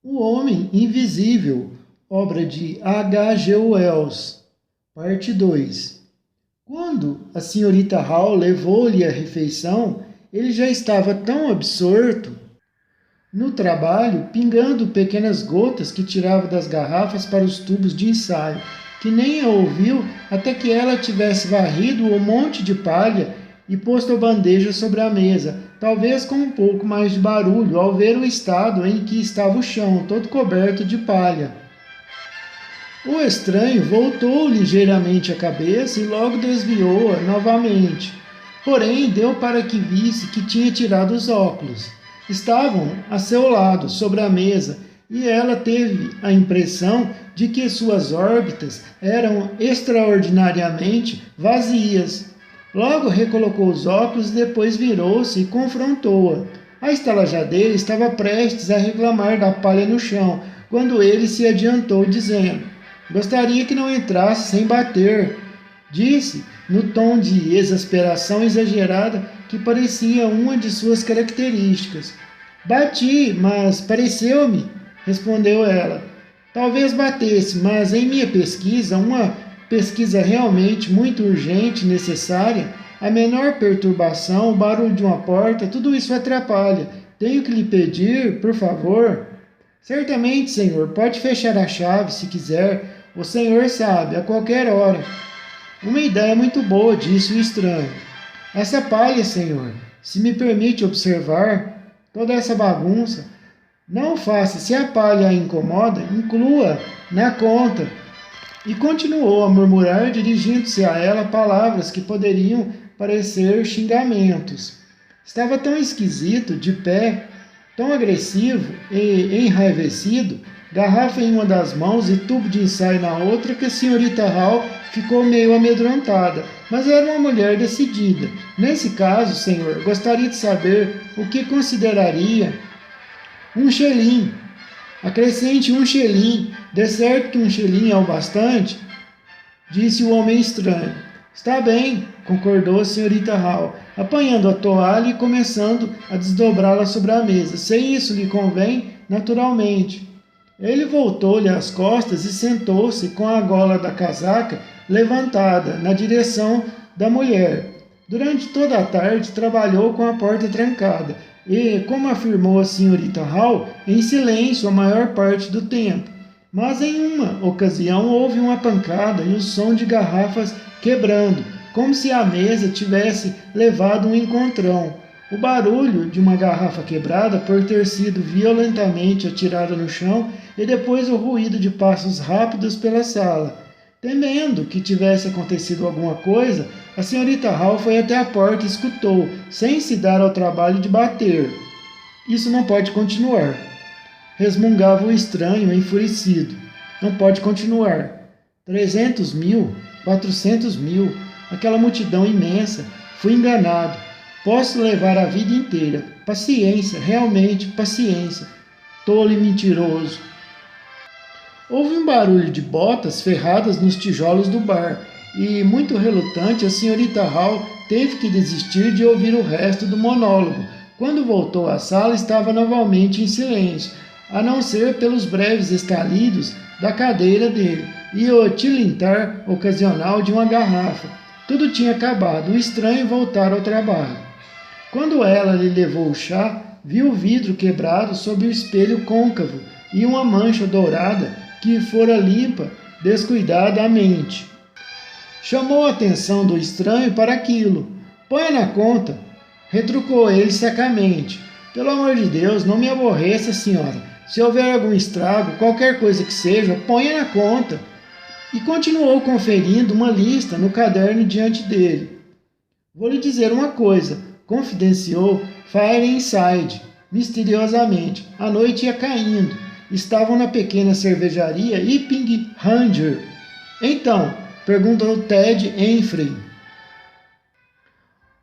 O Homem Invisível, obra de H.G. Wells, parte 2. Quando a senhorita Hall levou-lhe a refeição, ele já estava tão absorto no trabalho, pingando pequenas gotas que tirava das garrafas para os tubos de ensaio, que nem a ouviu até que ela tivesse varrido o monte de palha e posto a bandeja sobre a mesa, talvez com um pouco mais de barulho, ao ver o estado em que estava o chão, todo coberto de palha. O estranho voltou ligeiramente a cabeça e logo desviou-a novamente. Porém, deu para que visse que tinha tirado os óculos. Estavam a seu lado, sobre a mesa, e ela teve a impressão de que suas órbitas eram extraordinariamente vazias. Logo recolocou os óculos e depois virou-se e confrontou-a. A estalajadeira estava prestes a reclamar da palha no chão, quando ele se adiantou, dizendo: "Gostaria que não entrasse sem bater", disse, no tom de exasperação exagerada que parecia uma de suas características. "Bati, mas pareceu-me", respondeu ela. "Talvez batesse, mas em minha pesquisa, uma pesquisa realmente muito urgente, necessária, a menor perturbação, o barulho de uma porta, tudo isso atrapalha. Tenho que lhe pedir, por favor." "Certamente, senhor, pode fechar a chave se quiser. O senhor sabe, a qualquer hora." "Uma ideia muito boa", disse o estranho. "Essa palha, senhor, se me permite observar toda essa bagunça, não o faça. Se a palha a incomoda, inclua na conta." E continuou a murmurar, dirigindo-se a ela palavras que poderiam parecer xingamentos. Estava tão esquisito, de pé, tão agressivo e enraivecido, garrafa em uma das mãos e tubo de ensaio na outra, que a senhorita Hall ficou meio amedrontada, mas era uma mulher decidida. "Nesse caso, senhor, gostaria de saber o que consideraria um xelim. Acrescente um xelim. De certo que um xelim é o bastante?" disse o homem estranho. "Está bem", concordou a senhorita Hall, apanhando a toalha e começando a desdobrá-la sobre a mesa. "Se isso lhe convém, naturalmente." Ele voltou-lhe as costas e sentou-se com a gola da casaca levantada na direção da mulher. Durante toda a tarde trabalhou com a porta trancada e, como afirmou a senhorita Hall, em silêncio a maior parte do tempo. Mas em uma ocasião houve uma pancada e o som de garrafas quebrando, como se a mesa tivesse levado um encontrão. O barulho de uma garrafa quebrada por ter sido violentamente atirada no chão e depois o ruído de passos rápidos pela sala. Temendo que tivesse acontecido alguma coisa, a senhorita Hall foi até a porta e escutou, sem se dar ao trabalho de bater. "Isso não pode continuar", resmungava o estranho, enfurecido. "Não pode continuar. 300 mil, 400 mil, aquela multidão imensa. Fui enganado. Posso levar a vida inteira. Paciência, realmente paciência. Tolo e mentiroso." Houve um barulho de botas ferradas nos tijolos do bar, e, muito relutante, a senhorita Hall teve que desistir de ouvir o resto do monólogo. Quando voltou à sala, estava novamente em silêncio, a não ser pelos breves estalidos da cadeira dele e o tilintar ocasional de uma garrafa. Tudo tinha acabado, o estranho voltara ao trabalho. Quando ela lhe levou o chá, viu o vidro quebrado sob o espelho côncavo e uma mancha dourada que fora limpa descuidadamente. Chamou a atenção do estranho para aquilo. "Ponha na conta", retrucou ele secamente. "Pelo amor de Deus, não me aborreça, senhora. Se houver algum estrago, qualquer coisa que seja, ponha na conta." E continuou conferindo uma lista no caderno diante dele. "Vou lhe dizer uma coisa", confidenciou Fireside misteriosamente. A noite ia caindo. Estavam na pequena cervejaria Epping Ranger. "Então", perguntou Ted Enfrey.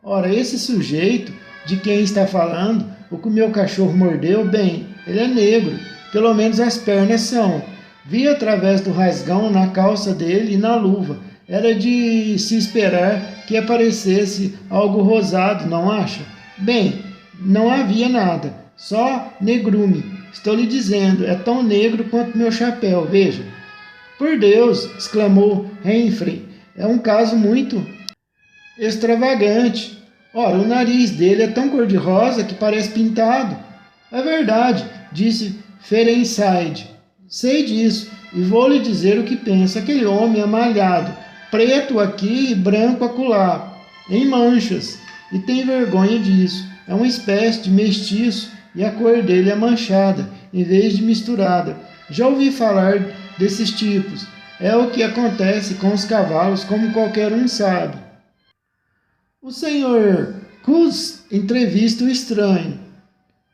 "Ora, esse sujeito de quem está falando, o que o meu cachorro mordeu, bem, ele é negro, pelo menos as pernas são. Vi através do rasgão na calça dele e na luva. Era de se esperar que aparecesse algo rosado, não acha? Bem, não havia nada, só negrume. estou lhe dizendo, é tão negro quanto meu chapéu, veja. Por Deus, exclamou Humphrey, é um caso muito extravagante. Ora, o nariz dele é tão cor-de-rosa que parece pintado. É verdade, disse Ferencide. Sei disso, e vou lhe dizer o que penso. Aquele homem é malhado, preto aqui e branco acolá, em manchas, e tem vergonha disso. É uma espécie de mestiço e a cor dele é manchada, em vez de misturada. Já ouvi falar desses tipos. É o que acontece com os cavalos, como qualquer um sabe. O senhor Cus entrevista o estranho.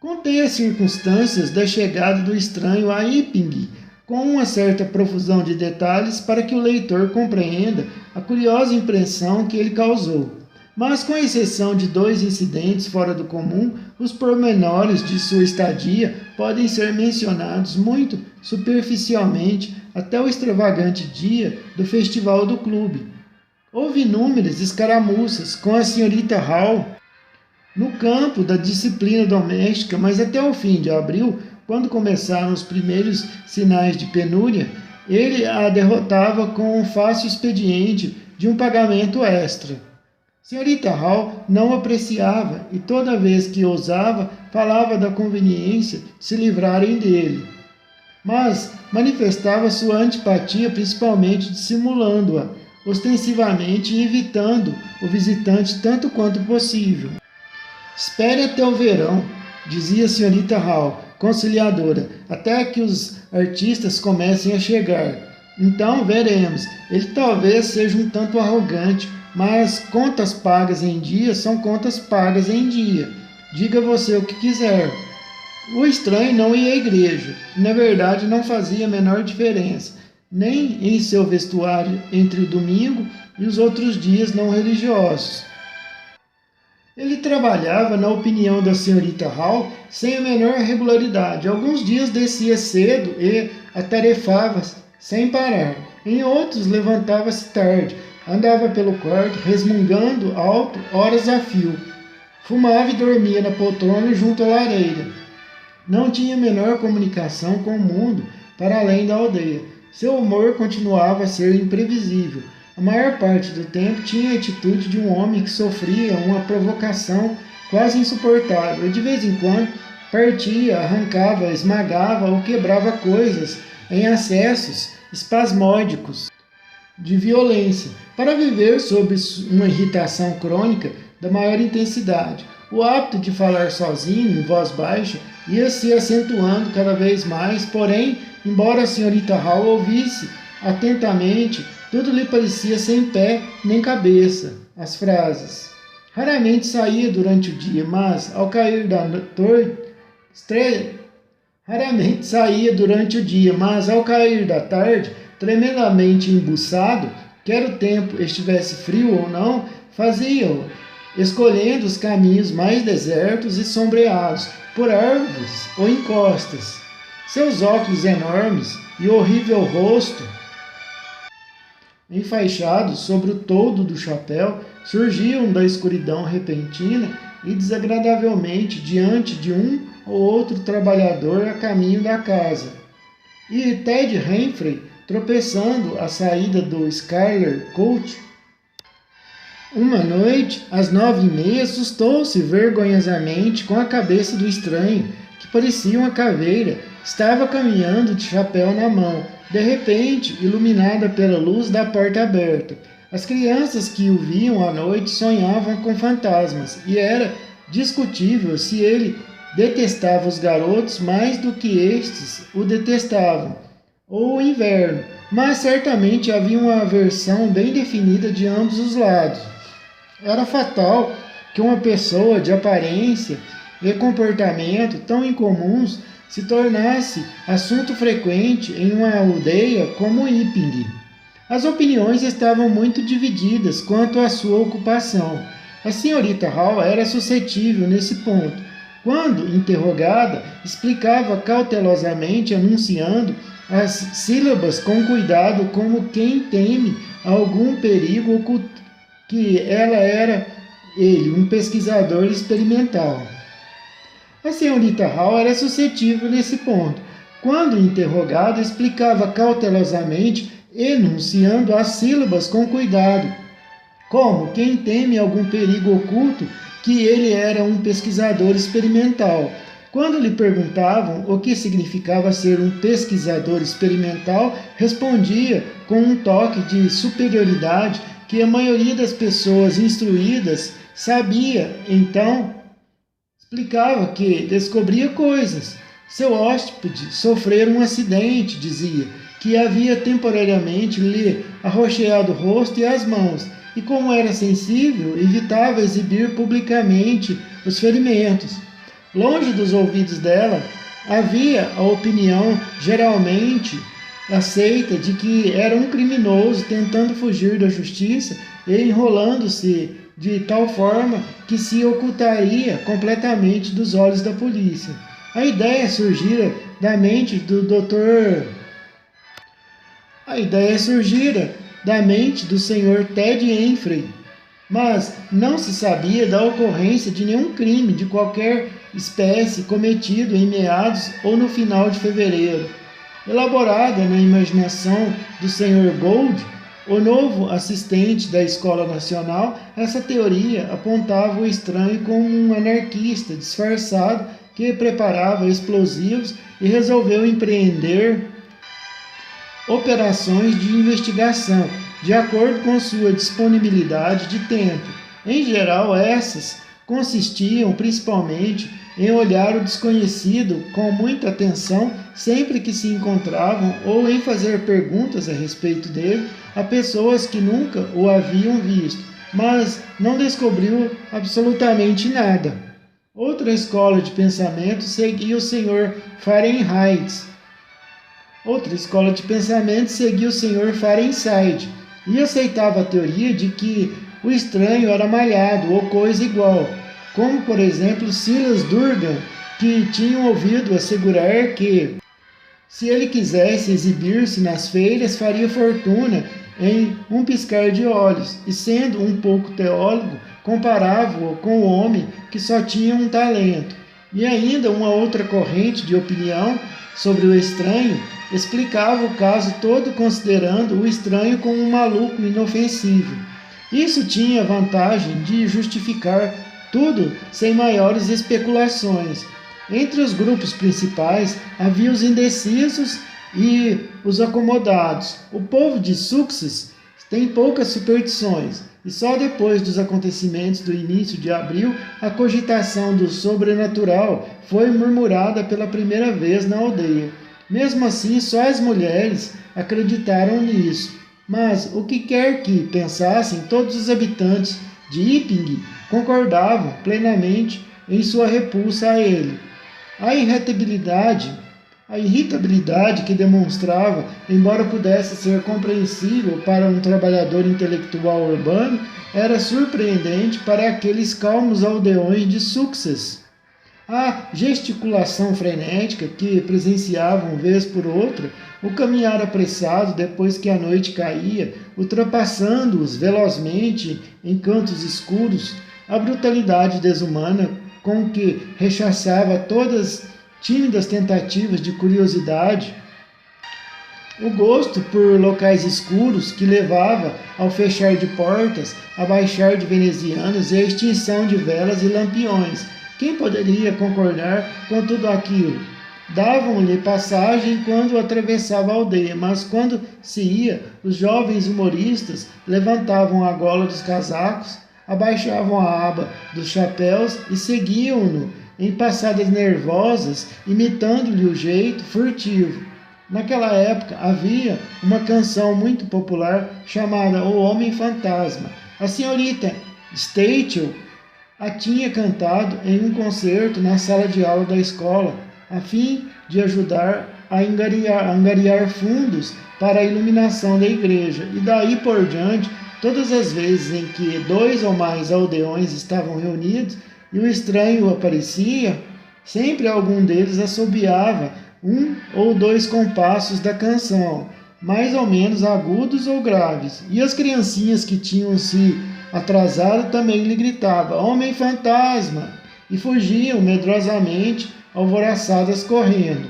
Contei as circunstâncias da chegada do estranho a Iping, com uma certa profusão de detalhes para que o leitor compreenda a curiosa impressão que ele causou. Mas, com exceção de 2 incidentes fora do comum, os pormenores de sua estadia podem ser mencionados muito superficialmente até o extravagante dia do festival do clube. Houve inúmeras escaramuças com a senhorita Hall no campo da disciplina doméstica, mas até o fim de abril, quando começaram os primeiros sinais de penúria, ele a derrotava com um fácil expediente de um pagamento extra. Senhorita Hall não apreciava e toda vez que ousava, falava da conveniência de se livrarem dele. Mas manifestava sua antipatia principalmente dissimulando-a, ostensivamente e evitando o visitante tanto quanto possível. Espere até o verão, dizia a senhorita Hall, conciliadora, até que os artistas comecem a chegar. Então veremos. Ele talvez seja um tanto arrogante, mas contas pagas em dia são contas pagas em dia. Diga você o que quiser. O estranho não ia à igreja, e na verdade não fazia a menor diferença, nem em seu vestuário entre o domingo e os outros dias não religiosos. Ele trabalhava, na opinião da senhorita Hall, sem a menor regularidade. Alguns dias descia cedo e atarefava-se sem parar. Em outros, levantava-se tarde, andava pelo quarto, resmungando alto, horas a fio. Fumava e dormia na poltrona junto à lareira. Não tinha a menor comunicação com o mundo para além da aldeia. Seu humor continuava a ser imprevisível. A maior parte do tempo tinha a atitude de um homem que sofria uma provocação quase insuportável e de vez em quando partia, arrancava, esmagava ou quebrava coisas em acessos espasmódicos de violência, para viver sob uma irritação crônica da maior intensidade. O hábito de falar sozinho, em voz baixa, ia se acentuando cada vez mais, porém, embora a senhorita Hall ouvisse atentamente, tudo lhe parecia sem pé nem cabeça. As frases. Raramente saía durante o dia, mas ao cair da tarde, tremendamente embuçado, quer o tempo estivesse frio ou não, fazia-o, escolhendo os caminhos mais desertos e sombreados por árvores ou encostas. Seus óculos enormes e horrível rosto, enfaixados sobre o toldo do chapéu, surgiam da escuridão repentina e desagradavelmente diante de um ou outro trabalhador a caminho da casa. E Ted Humphrey, tropeçando à saída do Schuyler Court, uma noite, às 9h30, assustou-se vergonhosamente com a cabeça do estranho, que parecia uma caveira. Estava caminhando de chapéu na mão, de repente, iluminada pela luz da porta aberta. As crianças que o viam à noite sonhavam com fantasmas, e era discutível se ele detestava os garotos mais do que estes o detestavam, ou o inverno, mas certamente havia uma aversão bem definida de ambos os lados. Era fatal que uma pessoa de aparência e comportamento tão incomuns se tornasse assunto frequente em uma aldeia como Iping. As opiniões estavam muito divididas quanto à sua ocupação. A senhorita Hall era suscetível nesse ponto. Quando interrogada, explicava cautelosamente, anunciando as sílabas com cuidado, como quem teme algum perigo oculto, que ela era ele, um pesquisador experimental. A senhorita Hall era suscetível nesse ponto. Quando interrogada, explicava cautelosamente, enunciando as sílabas com cuidado, como quem teme algum perigo oculto, que ele era um pesquisador experimental. Quando lhe perguntavam o que significava ser um pesquisador experimental, respondia com um toque de superioridade que a maioria das pessoas instruídas sabia. Então, explicava que descobria coisas. Seu hóspede sofrera um acidente, dizia, que havia temporariamente lhe arroxeado o rosto e as mãos, e como era sensível, evitava exibir publicamente os ferimentos. Longe dos ouvidos dela, havia a opinião geralmente aceita de que era um criminoso tentando fugir da justiça e enrolando-se de tal forma que se ocultaria completamente dos olhos da polícia. A ideia surgira da mente do Dr. A ideia surgira da mente do Sr. Ted Enfrey, mas não se sabia da ocorrência de nenhum crime de qualquer espécie cometido em meados ou no final de fevereiro. Elaborada na imaginação do Sr. Gould, o novo assistente da Escola Nacional, essa teoria apontava o estranho como um anarquista disfarçado que preparava explosivos e resolveu empreender operações de investigação, de acordo com sua disponibilidade de tempo. Em geral, essas consistiam principalmente em olhar o desconhecido com muita atenção sempre que se encontravam ou em fazer perguntas a respeito dele a pessoas que nunca o haviam visto, mas não descobriu absolutamente nada. Outra escola de pensamento seguia o Sr. Fahrenheit. Outra escola de pensamento seguia o Sr. Fahrenheit e aceitava a teoria de que o estranho era malhado ou coisa igual, como, por exemplo, Silas Durgan, que tinham ouvido assegurar que, se ele quisesse exibir-se nas feiras, faria fortuna em um piscar de olhos, e sendo um pouco teólogo, comparava-o com o homem que só tinha um talento. E ainda uma outra corrente de opinião sobre o estranho explicava o caso todo considerando o estranho como um maluco inofensivo. Isso tinha a vantagem de justificar tudo sem maiores especulações. Entre os grupos principais havia os indecisos e os acomodados. O povo de Sussex tem poucas superstições, e só depois dos acontecimentos do início de abril a cogitação do sobrenatural foi murmurada pela primeira vez na aldeia. Mesmo assim, só as mulheres acreditaram nisso. Mas o que quer que pensassem, todos os habitantes de Iping concordavam plenamente em sua repulsa a ele. A irritabilidade que demonstrava, embora pudesse ser compreensível para um trabalhador intelectual urbano, era surpreendente para aqueles calmos aldeões de Sussex. A gesticulação frenética que presenciavam vez por outra, o caminhar apressado depois que a noite caía, ultrapassando-os velozmente em cantos escuros, a brutalidade desumana com que rechaçava todas tímidas tentativas de curiosidade, o gosto por locais escuros que levava ao fechar de portas, a baixar de venezianos e a extinção de velas e lampiões. Quem poderia concordar com tudo aquilo? Davam-lhe passagem quando atravessava a aldeia, mas quando se ia, os jovens humoristas levantavam a gola dos casacos, abaixavam a aba dos chapéus e seguiam-no em passadas nervosas, imitando-lhe o jeito furtivo. Naquela época havia uma canção muito popular chamada O Homem Fantasma. A senhorita Stachel a tinha cantado em um concerto na sala de aula da escola, a fim de ajudar a angariar fundos para a iluminação da igreja. E daí por diante, todas as vezes em que 2 ou mais aldeões estavam reunidos e o estranho aparecia, sempre algum deles assobiava 1 ou 2 compassos da canção, mais ou menos agudos ou graves. E as criancinhas que tinham se atrasado também lhe gritavam: Homem Fantasma! e fugiam medrosamente, alvoroçadas correndo.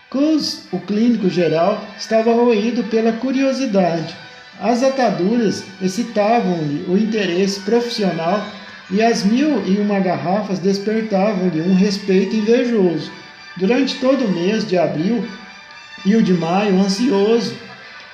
Cus, o clínico geral, estava roído pela curiosidade. As ataduras excitavam-lhe o interesse profissional e as 1001 garrafas despertavam-lhe um respeito invejoso. Durante todo o mês de abril e o de maio, ansioso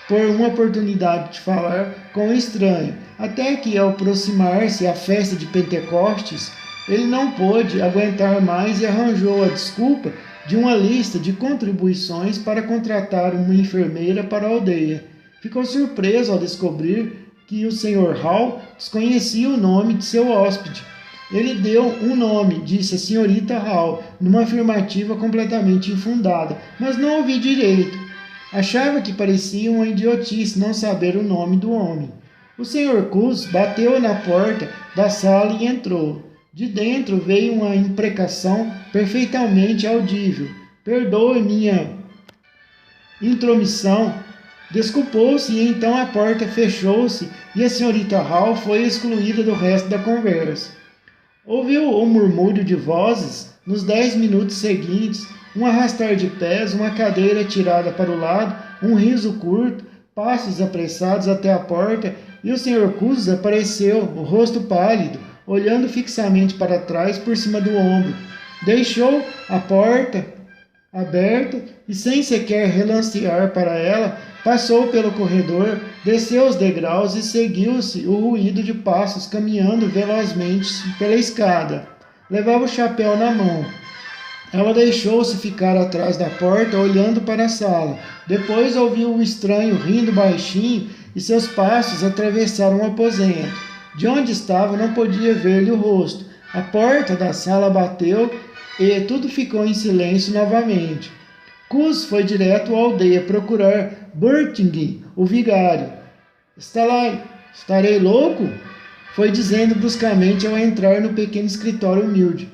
por uma oportunidade de falar com o estranho, até que, ao aproximar-se a festa de Pentecostes, ele não pôde aguentar mais e arranjou a desculpa de uma lista de contribuições para contratar uma enfermeira para a aldeia. Ficou surpreso ao descobrir que o Sr. Hall desconhecia o nome de seu hóspede. Ele deu um nome, disse a senhorita Hall, numa afirmativa completamente infundada, mas não ouvi direito. Achava que parecia uma idiotice não saber o nome do homem. O Sr. Cus bateu na porta da sala e entrou. De dentro veio uma imprecação perfeitamente audível. Perdoe minha intromissão. Desculpou-se e então a porta fechou-se e a senhorita Hall foi excluída do resto da conversa. Ouviu o murmúrio de vozes nos 10 minutos seguintes, um arrastar de pés, uma cadeira tirada para o lado, um riso curto, passos apressados até a porta, e o Sr. Cus apareceu, o rosto pálido, olhando fixamente para trás por cima do ombro. Deixou a porta aberta e, sem sequer relancear para ela, passou pelo corredor, desceu os degraus e seguiu-se o ruído de passos caminhando velozmente pela escada. Levava o chapéu na mão. Ela deixou-se ficar atrás da porta, olhando para a sala. Depois ouviu o estranho rindo baixinho e seus passos atravessaram o aposento. De onde estava não podia ver-lhe o rosto. A porta da sala bateu e tudo ficou em silêncio novamente. Cus foi direto à aldeia procurar Burting, o vigário. Estarei louco? Foi dizendo bruscamente ao entrar no pequeno escritório humilde.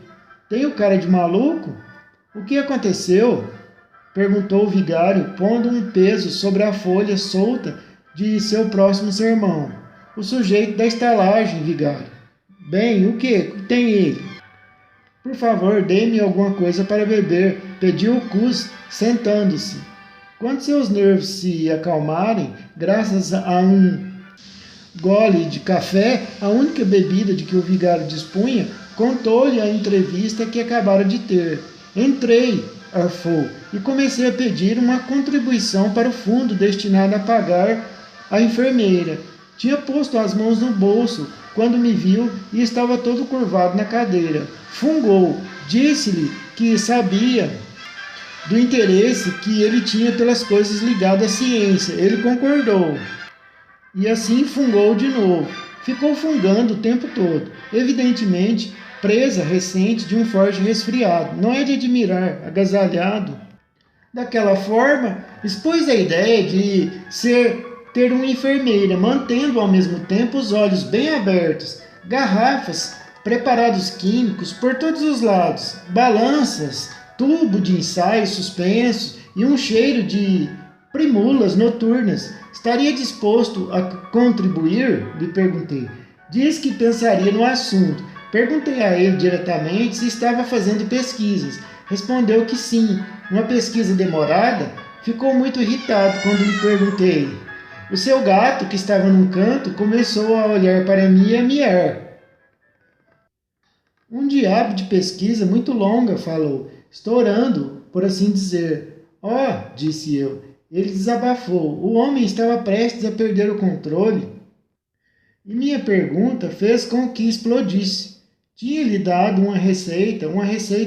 Tenho cara de maluco? O que aconteceu? Perguntou o vigário, pondo um peso sobre a folha solta de seu próximo sermão. O sujeito da estalagem, vigário. Bem, o que tem ele? Por favor, dê-me alguma coisa para beber, pediu Cus, sentando-se. Quando seus nervos se acalmarem, graças a um gole de café, a única bebida de que o vigário dispunha, contou-lhe a entrevista que acabara de ter. Entrei, arfou, e comecei a pedir uma contribuição para o fundo destinado a pagar a enfermeira. Tinha posto as mãos no bolso quando me viu e estava todo curvado na cadeira. Fungou. Disse-lhe que sabia do interesse que ele tinha pelas coisas ligadas à ciência. Ele concordou. E assim fungou de novo. Ficou fungando o tempo todo. Evidentemente, presa recente de um forte resfriado. Não é de admirar, agasalhado. Daquela forma, expôs a ideia de ter uma enfermeira, mantendo ao mesmo tempo os olhos bem abertos, garrafas, preparados químicos por todos os lados, balanças, tubo de ensaio suspenso e um cheiro de primulas noturnas. Estaria disposto a contribuir? Lhe perguntei. Diz que pensaria no assunto. Perguntei a ele diretamente se estava fazendo pesquisas. Respondeu que sim. Uma pesquisa demorada? Ficou muito irritado quando lhe perguntei. O seu gato, que estava num canto, começou a olhar para mim e a miar. Um diabo de pesquisa muito longa, falou. Estou orando, por assim dizer. Oh, disse eu. Ele desabafou. O homem estava prestes a perder o controle. E minha pergunta fez com que explodisse. Tinha-lhe dado uma receita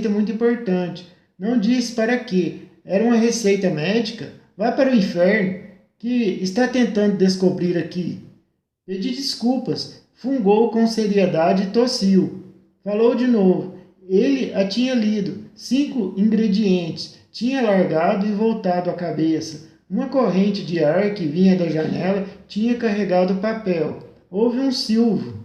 muito importante. Não disse para quê. Era uma receita médica. Vá para o inferno. Que está tentando descobrir aqui? Pedi desculpas. Fungou com seriedade e tossiu. Falou de novo. Ele a tinha lido. 5 ingredientes. Tinha largado e voltado a cabeça. Uma corrente de ar que vinha da janela tinha carregado o papel. Houve um silvo,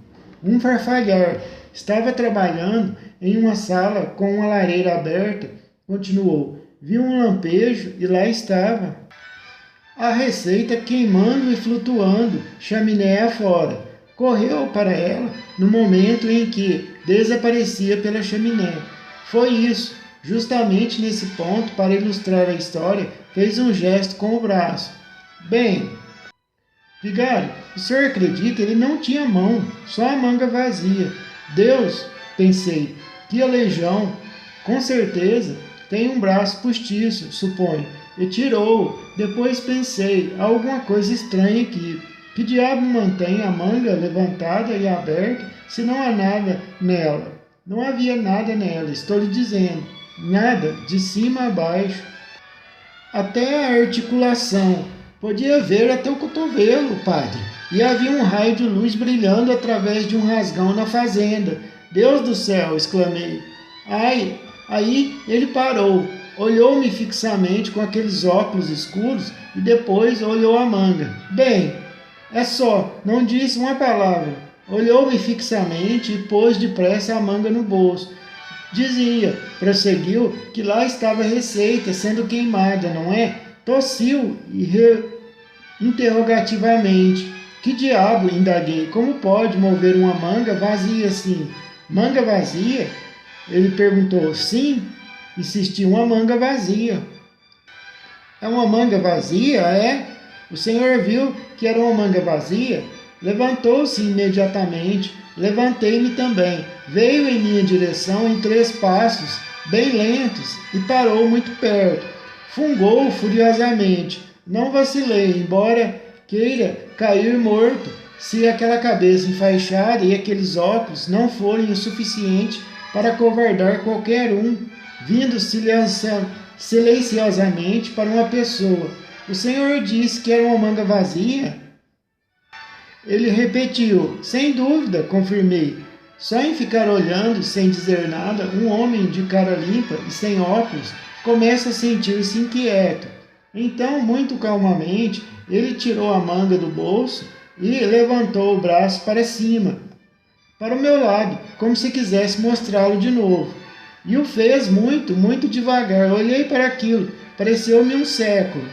um farfalhar. Estava trabalhando em uma sala com uma lareira aberta. Continuou. Viu um lampejo e lá estava a receita queimando e flutuando, chaminé afora. Correu para ela no momento em que desaparecia pela chaminé. Foi isso. Justamente nesse ponto, para ilustrar a história, fez um gesto com o braço. Bem, vigário, o senhor acredita? Ele não tinha mão, só a manga vazia. Deus, pensei, que aleijão. Com certeza, tem um braço postiço, suponho. E tirou-o. Depois pensei, há alguma coisa estranha aqui. Que diabo mantém a manga levantada e aberta se não há nada nela? Não havia nada nela, estou lhe dizendo. Nada, de cima a baixo. Até a articulação. Podia ver até o cotovelo, padre. E havia um raio de luz brilhando através de um rasgão na fazenda. Deus do céu! Exclamei. Ai! Aí ele parou, olhou-me fixamente com aqueles óculos escuros e depois olhou a manga. Bem, é só, não disse uma palavra. Olhou-me fixamente e pôs depressa a manga no bolso. Dizia, prosseguiu, que lá estava a receita sendo queimada, não é? Tossiu interrogativamente. Que diabo, indaguei, como pode mover uma manga vazia assim? Manga vazia? Ele perguntou. Sim, insistiu, uma manga vazia. É uma manga vazia, é? O senhor viu que era uma manga vazia? Levantou-se imediatamente. Levantei-me também. Veio em minha direção em 3 passos, bem lentos, e parou muito perto. Fungou furiosamente. Não vacilei, embora queira cair morto, se aquela cabeça enfaixada e aqueles óculos não forem o suficiente para covardar qualquer um, vindo silenciosamente para uma pessoa. O senhor disse que era uma manga vazia? Ele repetiu. Sem dúvida, confirmei. Só em ficar olhando, sem dizer nada, um homem de cara limpa e sem óculos começa a sentir-se inquieto. Então, muito calmamente, ele tirou a manga do bolso e levantou o braço para cima, para o meu lado, como se quisesse mostrá-lo de novo. E o fez muito, muito devagar. Olhei para aquilo, pareceu-me um século.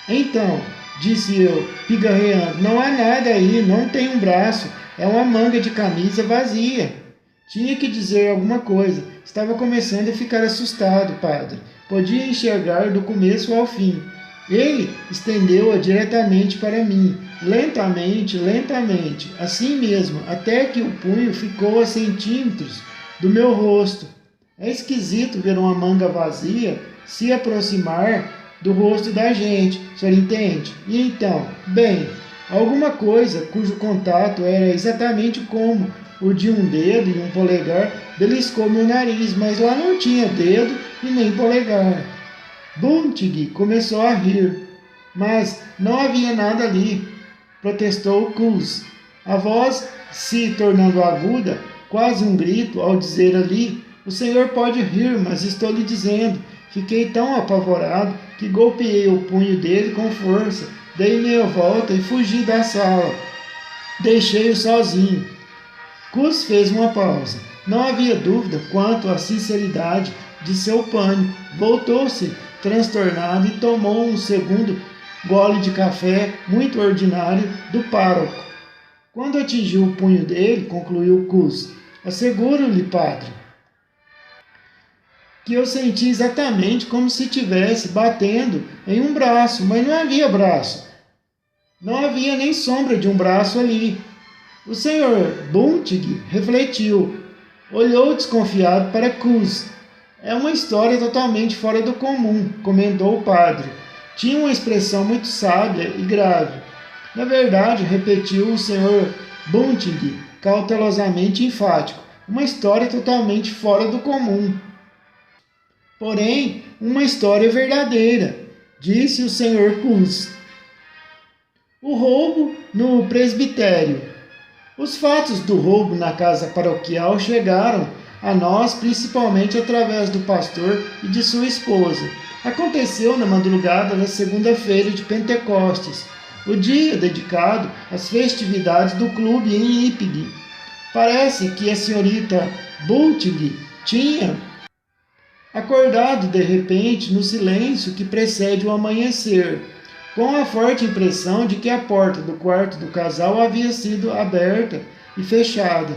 Então, disse eu, pigarreando, não há nada aí, não tem um braço, é uma manga de camisa vazia. Tinha que dizer alguma coisa. Estava começando a ficar assustado, padre. Podia enxergar do começo ao fim. Ele estendeu-a diretamente para mim, lentamente, lentamente, assim mesmo, até que o punho ficou a centímetros do meu rosto. É esquisito ver uma manga vazia se aproximar do rosto da gente, o senhor entende? E então, bem, alguma coisa cujo contato era exatamente como o de um dedo e um polegar beliscou meu nariz, mas lá não tinha dedo e nem polegar. Buntig começou a rir, mas não havia nada ali, protestou Kuz. A voz se tornando aguda, quase um grito, ao dizer ali, o senhor pode rir, mas estou lhe dizendo. Fiquei tão apavorado que golpeei o punho dele com força, dei meia volta e fugi da sala. Deixei-o sozinho. Kuz fez uma pausa. Não havia dúvida quanto à sinceridade de seu pânico. Voltou-se transtornado e tomou um segundo gole de café muito ordinário do pároco. Quando atingiu o punho dele, concluiu Kuz, asseguro-lhe, padre, que eu senti exatamente como se estivesse batendo em um braço, mas não havia braço. Não havia nem sombra de um braço ali. O senhor Buntig refletiu, olhou desconfiado para Kuz. É uma história totalmente fora do comum, comentou o padre. Tinha uma expressão muito sábia e grave. Na verdade, repetiu o senhor Bunting, cautelosamente enfático, uma história totalmente fora do comum. Porém, uma história verdadeira, disse o senhor Kuz. O roubo no presbitério. Os fatos do roubo na casa paroquial chegaram a nós principalmente através do pastor e de sua esposa. Aconteceu na madrugada da segunda-feira de Pentecostes, o dia dedicado às festividades do clube em Iping. Parece que a senhorita Bunting tinha acordado de repente no silêncio que precede o amanhecer, com a forte impressão de que a porta do quarto do casal havia sido aberta e fechada.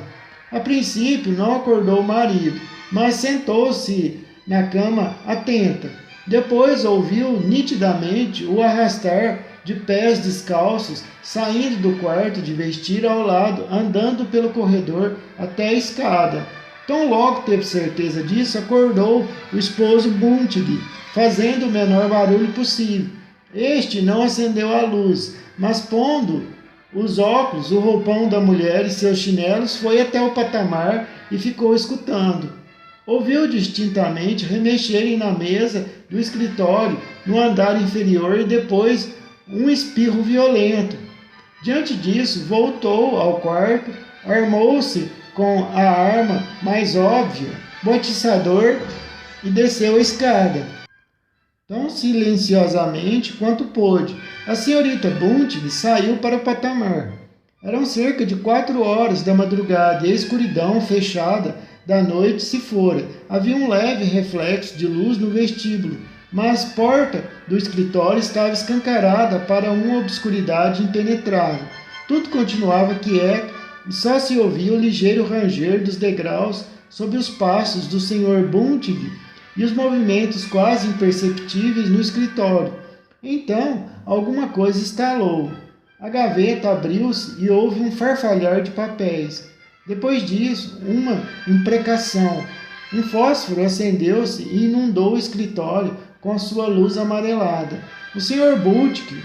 A princípio não acordou o marido, mas sentou-se na cama atenta. Depois ouviu nitidamente o arrastar de pés descalços, saindo do quarto de vestir ao lado, andando pelo corredor até a escada. Tão logo teve certeza disso, acordou o esposo Buntig, fazendo o menor barulho possível. Este não acendeu a luz, mas pondo os óculos, o roupão da mulher e seus chinelos, foi até o patamar e ficou escutando. Ouviu distintamente remexerem na mesa do escritório, no andar inferior, e depois um espirro violento. Diante disso, voltou ao quarto, armou-se com a arma mais óbvia, o atiçador, e desceu a escada, tão silenciosamente quanto pôde. A senhorita Bunting saiu para o patamar. Eram cerca de 4 horas da madrugada e a escuridão fechada da noite se fora. Havia um leve reflexo de luz no vestíbulo, mas a porta do escritório estava escancarada para uma obscuridade impenetrável. Tudo continuava quieto e só se ouvia o ligeiro ranger dos degraus sob os passos do Sr. Bunting e os movimentos quase imperceptíveis no escritório. Então, alguma coisa estalou. A gaveta abriu-se e houve um farfalhar de papéis. Depois disso, uma imprecação. Um fósforo acendeu-se e inundou o escritório com sua luz amarelada. O Sr. Bunting,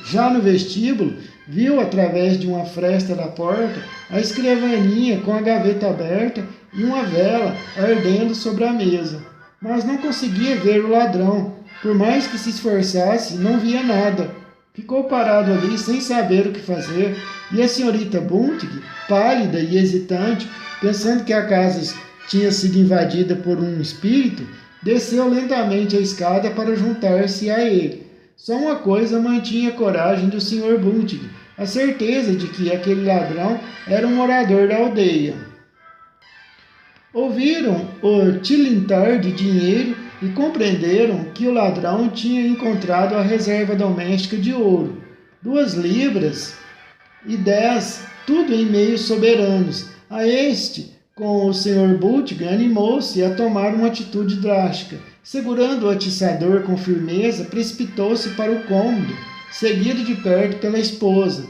já no vestíbulo, viu através de uma fresta da porta a escrivaninha com a gaveta aberta e uma vela ardendo sobre a mesa. Mas não conseguia ver o ladrão. Por mais que se esforçasse, não via nada. Ficou parado ali sem saber o que fazer, e a senhorita Bunting, pálida e hesitante, pensando que a casa tinha sido invadida por um espírito, desceu lentamente a escada para juntar-se a ele. Só uma coisa mantinha a coragem do Sr. Bunting, a certeza de que aquele ladrão era um morador da aldeia. Ouviram o tilintar de dinheiro e compreenderam que o ladrão tinha encontrado a reserva doméstica de ouro, 2 libras e 10, tudo em meios soberanos. A este, com o Sr. Bunting, animou-se a tomar uma atitude drástica. Segurando o atiçador com firmeza, precipitou-se para o cômodo, seguido de perto pela esposa.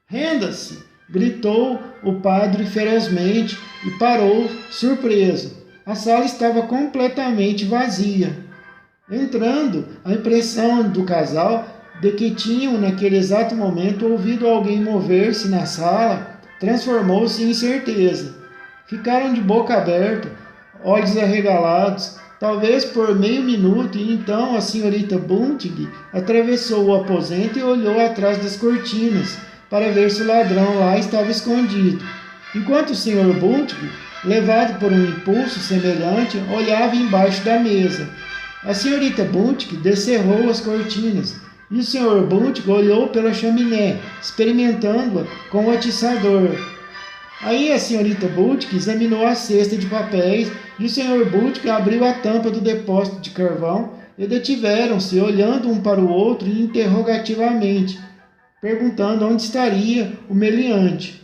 «Renda-se!» gritou o padre ferozmente e parou, surpreso. A sala estava completamente vazia. Entrando, a impressão do casal de que tinham naquele exato momento ouvido alguém mover-se na sala transformou-se em certeza. Ficaram de boca aberta, olhos arregalados, talvez por meio minuto, e então a senhorita Bunting atravessou o aposento e olhou atrás das cortinas para ver se o ladrão lá estava escondido. Enquanto o Sr. Bunting, levado por um impulso semelhante, olhava embaixo da mesa. A senhorita Bunting descerrou as cortinas e o Sr. Bunting olhou pela chaminé, experimentando-a com o atiçador. Aí a senhorita Bunting examinou a cesta de papéis e o Sr. Bunting abriu a tampa do depósito de carvão e detiveram-se, olhando um para o outro interrogativamente, perguntando onde estaria o meliante.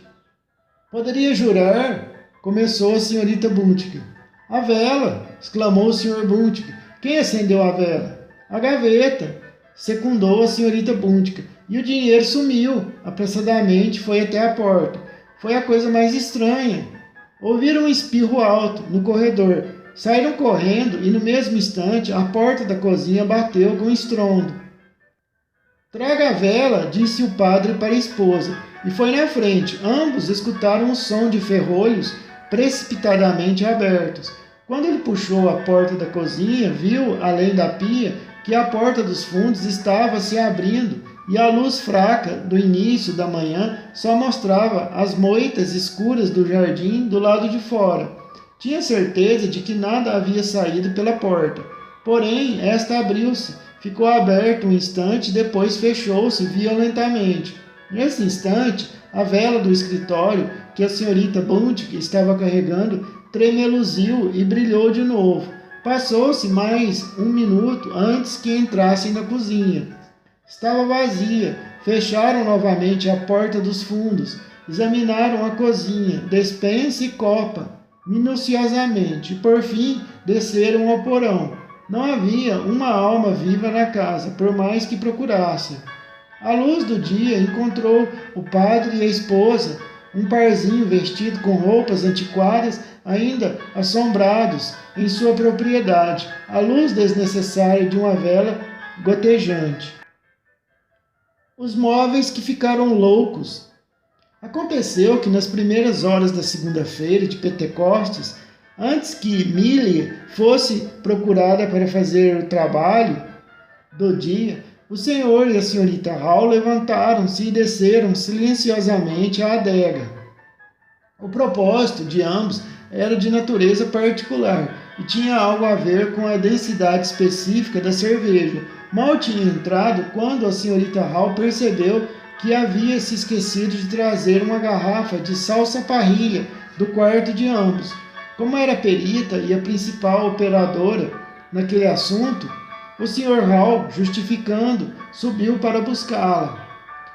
«Poderia jurar?» começou a senhorita Bunting. «A vela!» exclamou o Sr. Bunting. «Quem acendeu a vela?» «A gaveta!» secundou a senhorita Bunting. «E o dinheiro sumiu!» Apressadamente foi até a porta. Foi a coisa mais estranha. Ouviram um espirro alto no corredor. Saíram correndo e no mesmo instante a porta da cozinha bateu com estrondo. «Traga a vela!» disse o padre para a esposa, e foi na frente. Ambos escutaram o som de ferrolhos precipitadamente abertos. Quando ele puxou a porta da cozinha, viu, além da pia, que a porta dos fundos estava se abrindo e a luz fraca do início da manhã só mostrava as moitas escuras do jardim do lado de fora. Tinha certeza de que nada havia saído pela porta. Porém, esta abriu-se, ficou aberta um instante, depois fechou-se violentamente. Nesse instante, a vela do escritório que a senhorita Bunting estava carregando tremeluziu e brilhou de novo. Passou-se mais 1 minuto antes que entrassem na cozinha. Estava vazia. Fecharam novamente a porta dos fundos examinaram a cozinha, despensa e copa, minuciosamente, e por fim desceram ao porão. Não havia uma alma viva na casa, por mais que procurassem. À luz do dia, encontrou o padre e a esposa, um parzinho vestido com roupas antiquadas, ainda assombrados em sua propriedade, à luz desnecessária de uma vela gotejante. Os móveis que ficaram loucos. Aconteceu que nas primeiras horas da segunda-feira de Pentecostes, antes que Millie fosse procurada para fazer o trabalho do dia, o senhor e a senhorita Hall levantaram-se e desceram silenciosamente à adega. O propósito de ambos era de natureza particular e tinha algo a ver com a densidade específica da cerveja. Mal tinha entrado quando a senhorita Hall percebeu que havia se esquecido de trazer uma garrafa de salsa parrilha do quarto de ambos. Como era perita e a principal operadora naquele assunto, o Sr. Hall, justificando, subiu para buscá-la.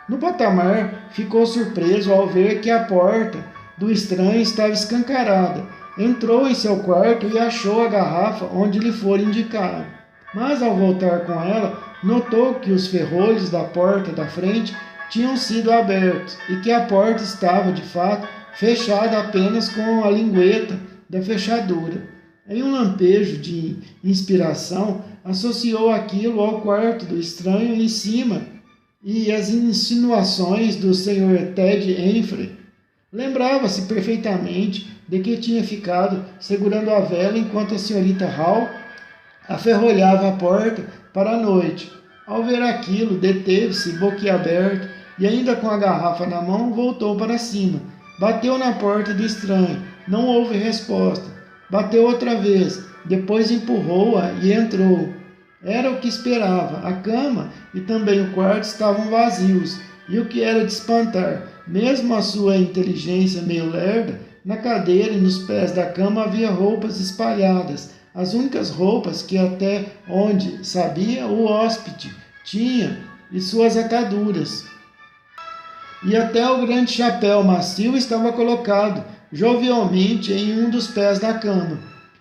No patamar, ficou surpreso ao ver que a porta do estranho estava escancarada. Entrou em seu quarto e achou a garrafa onde lhe fora indicado. Mas, ao voltar com ela, notou que os ferrolhos da porta da frente tinham sido abertos e que a porta estava, de fato, fechada apenas com a lingueta da fechadura. Em um lampejo de inspiração, associou aquilo ao quarto do estranho em cima e as insinuações do Sr. Ted Humphrey. Lembrava-se perfeitamente de que tinha ficado segurando a vela enquanto a senhorita Hall aferrolhava a porta para a noite. Ao ver aquilo, deteve-se boquiaberto e, ainda com a garrafa na mão, voltou para cima. Bateu na porta do estranho. Não houve resposta. Bateu outra vez. Depois empurrou-a e entrou. Era o que esperava. A cama e também o quarto estavam vazios. E o que era de espantar, mesmo a sua inteligência meio lerda, na cadeira e nos pés da cama havia roupas espalhadas. As únicas roupas que até onde sabia o hóspede tinha e suas ataduras. E até o grande chapéu macio estava colocado jovialmente em um dos pés da cama.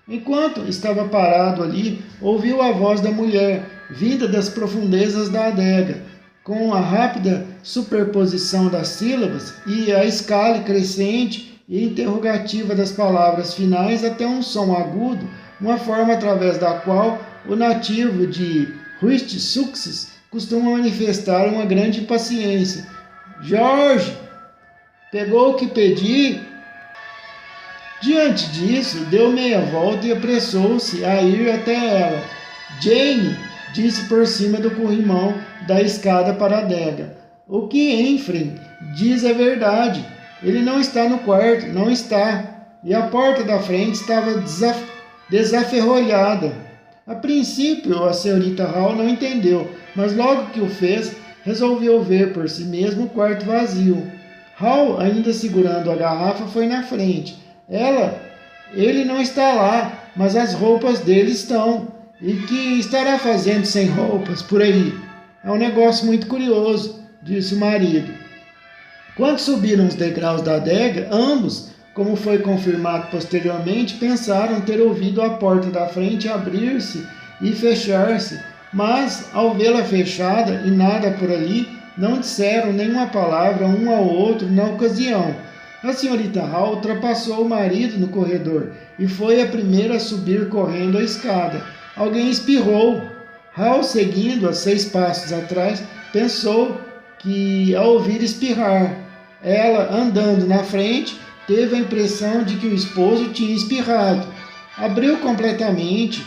Enquanto estava parado ali, ouviu a voz da mulher, vinda das profundezas da adega, com a rápida superposição das sílabas e a escala crescente e interrogativa das palavras finais até um som agudo, uma forma através da qual o nativo de Huist Success costuma manifestar uma grande impaciência. Jorge, pegou o que pedi? Diante disso, deu meia volta e apressou-se a ir até ela. Jane, disse por cima do corrimão da escada para a adega. O que Humphrey diz é verdade. Ele não está no quarto, não está. E a porta da frente estava desaferrolhada. A princípio, a senhorita Hall não entendeu, mas logo que o fez, resolveu ver por si mesmo o quarto vazio. Hall, ainda segurando a garrafa, foi na frente. Ele não está lá, mas as roupas dele estão. E que estará fazendo sem roupas por aí? É um negócio muito curioso, disse o marido. Quando subiram os degraus da adega, ambos, como foi confirmado posteriormente, pensaram ter ouvido a porta da frente abrir-se e fechar-se, mas, ao vê-la fechada e nada por ali, não disseram nenhuma palavra um ao outro na ocasião. A senhorita Hall ultrapassou o marido no corredor e foi a primeira a subir correndo a escada. Alguém espirrou. Hall, seguindo a 6 passos atrás, pensou que, ao ouvir espirrar, ela, andando na frente, teve a impressão de que o esposo tinha espirrado. Abriu completamente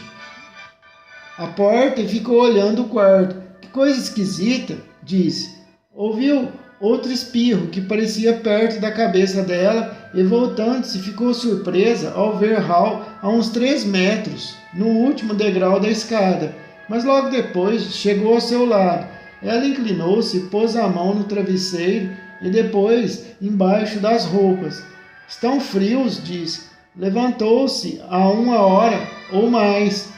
a porta e ficou olhando o quarto. Que coisa esquisita, disse. Ouviu outro espirro que parecia perto da cabeça dela e, voltando-se, ficou surpresa ao ver Hall a uns 3 metros, no último degrau da escada. Mas logo depois chegou ao seu lado. Ela inclinou-se, pôs a mão no travesseiro e depois embaixo das roupas. Estão frios, disse. Levantou-se há 1 hora ou mais.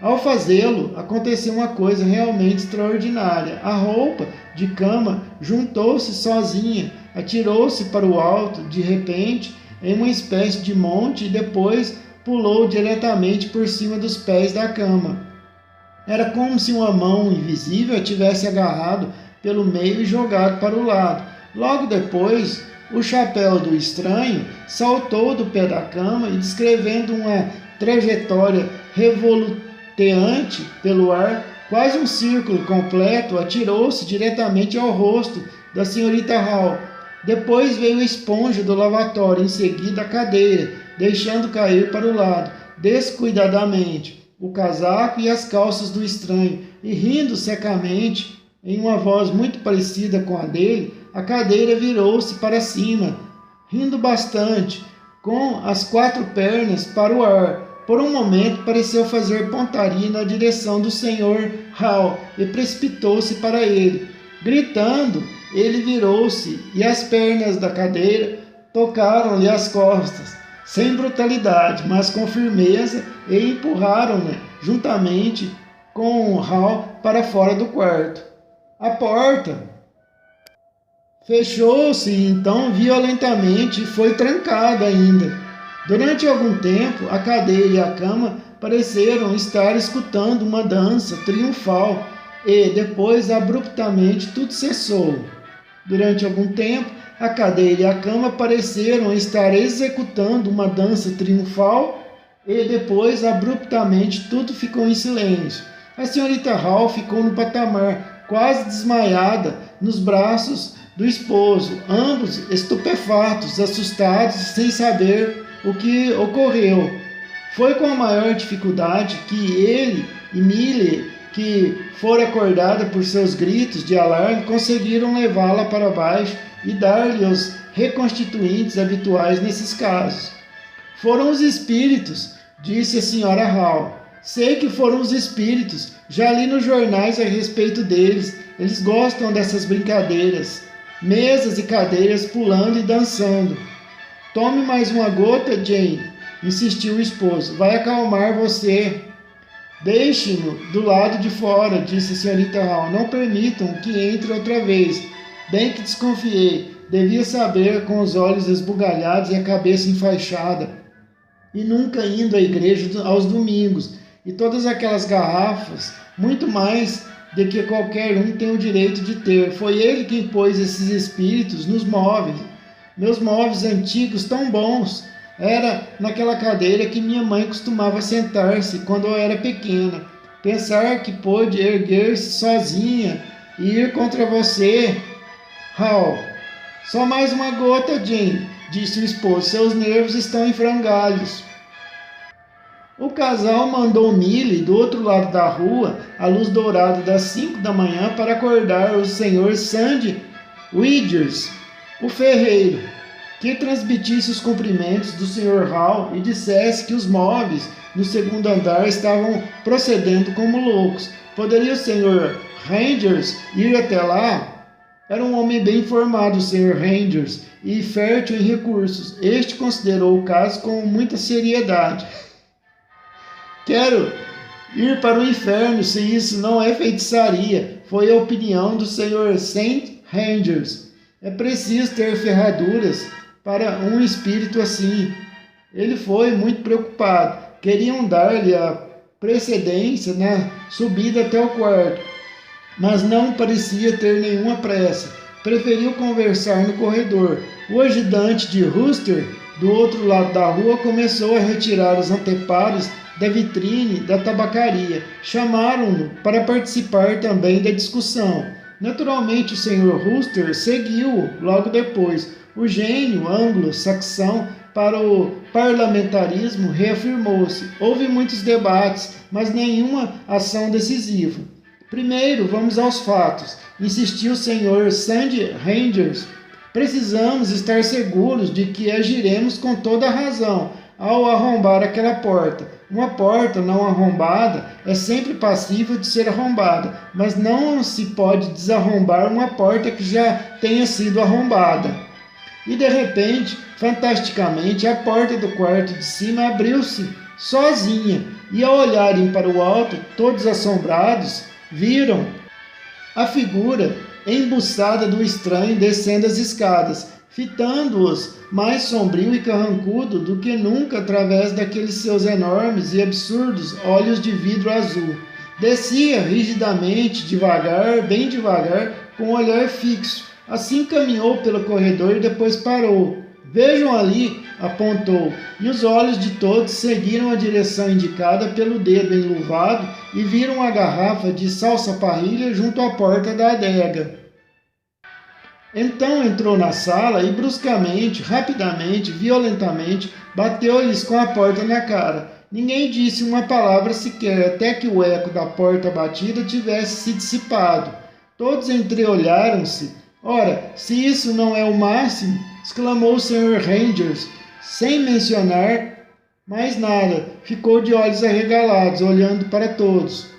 Ao fazê-lo, aconteceu uma coisa realmente extraordinária. A roupa de cama juntou-se sozinha, atirou-se para o alto, de repente, em uma espécie de monte, e depois pulou diretamente por cima dos pés da cama. Era como se uma mão invisível a tivesse agarrado pelo meio e jogado para o lado. Logo depois, o chapéu do estranho saltou do pé da cama e, descrevendo uma trajetória revoluteante pelo ar, quase um círculo completo, atirou-se diretamente ao rosto da senhorita Hall. Depois veio a esponja do lavatório, em seguida a cadeira, deixando cair para o lado, descuidadamente, o casaco e as calças do estranho, e rindo secamente, em uma voz muito parecida com a dele, a cadeira virou-se para cima, rindo bastante, com as 4 pernas para o ar. Por um momento pareceu fazer pontaria na direção do Sr. Hall e precipitou-se para ele. Gritando, ele virou-se e as pernas da cadeira tocaram-lhe as costas, sem brutalidade, mas com firmeza, e empurraram-na juntamente com Hall para fora do quarto. A porta fechou-se então violentamente e foi trancada ainda. Durante algum tempo, a cadeira e a cama pareceram estar escutando uma dança triunfal e, depois, abruptamente, tudo cessou. Durante algum tempo, a cadeira e a cama pareceram estar executando uma dança triunfal e, depois, abruptamente, tudo ficou em silêncio. A senhorita Hall ficou no patamar, quase desmaiada, nos braços do esposo, ambos estupefatos, assustados, sem saber o que ocorreu. Foi com a maior dificuldade que ele e Millie, que fora acordada por seus gritos de alarme, conseguiram levá-la para baixo e dar-lhe os reconstituintes habituais nesses casos. Foram os espíritos, disse a senhora Hall. Sei que foram os espíritos, já li nos jornais a respeito deles. Eles gostam dessas brincadeiras, mesas e cadeiras pulando e dançando. Tome mais uma gota, Jane, insistiu o esposo. Vai acalmar você. Deixe-no do lado de fora, disse a senhorita Hall. Não permitam que entre outra vez. Bem que desconfiei. Devia saber, com os olhos esbugalhados e a cabeça enfaixada, e nunca indo à igreja aos domingos, e todas aquelas garrafas, muito mais do que qualquer um tem o direito de ter. Foi ele quem pôs esses espíritos nos móveis. Meus móveis antigos tão bons. Era naquela cadeira que minha mãe costumava sentar-se quando eu era pequena. Pensar que pôde erguer-se sozinha e ir contra você. Hall. Só mais uma gota, Jane, disse o esposo. Seus nervos estão em frangalhos. O casal mandou Millie do outro lado da rua, à luz dourada das 5 da manhã, para acordar o Sr. Sandy Widgers, o ferreiro, que transmitisse os cumprimentos do Sr. Hall e dissesse que os móveis no segundo andar estavam procedendo como loucos. Poderia o Sr. Rangers ir até lá? Era um homem bem informado, o Sr. Rangers, e fértil em recursos. Este considerou o caso com muita seriedade. Quero ir para o inferno se isso não é feitiçaria, foi a opinião do Sr. St. Rangers. É preciso ter ferraduras para um espírito assim. Ele foi muito preocupado. Queriam dar-lhe a precedência na subida até o quarto, mas não parecia ter nenhuma pressa. Preferiu conversar no corredor. O ajudante de Rooster, do outro lado da rua, começou a retirar os anteparos da vitrine da tabacaria. Chamaram-no para participar também da discussão. Naturalmente, o Sr. Rooster seguiu logo depois. O gênio anglo-saxão para o parlamentarismo reafirmou-se. Houve muitos debates, mas nenhuma ação decisiva. Primeiro, vamos aos fatos, insistiu o Sr. Sandy Rangers. Precisamos estar seguros de que agiremos com toda a razão ao arrombar aquela porta. Uma porta não arrombada é sempre passível de ser arrombada, mas não se pode desarrombar uma porta que já tenha sido arrombada. E de repente, fantasticamente, a porta do quarto de cima abriu-se sozinha, e ao olharem para o alto, todos assombrados, viram a figura embuçada do estranho descendo as escadas, fitando-os mais sombrio e carrancudo do que nunca através daqueles seus enormes e absurdos olhos de vidro azul. Descia rigidamente, devagar, bem devagar, com o olhar fixo. Assim caminhou pelo corredor e depois parou. Vejam ali, apontou, e os olhos de todos seguiram a direção indicada pelo dedo enluvado e viram a garrafa de salsa-parrilha junto à porta da adega. Então entrou na sala e bruscamente, rapidamente, violentamente, bateu-lhes com a porta na cara. Ninguém disse uma palavra sequer, até que o eco da porta batida tivesse se dissipado. Todos entreolharam-se. Ora, se isso não é o máximo, exclamou o Sr. Rangers, sem mencionar mais nada. Ficou de olhos arregalados, olhando para todos.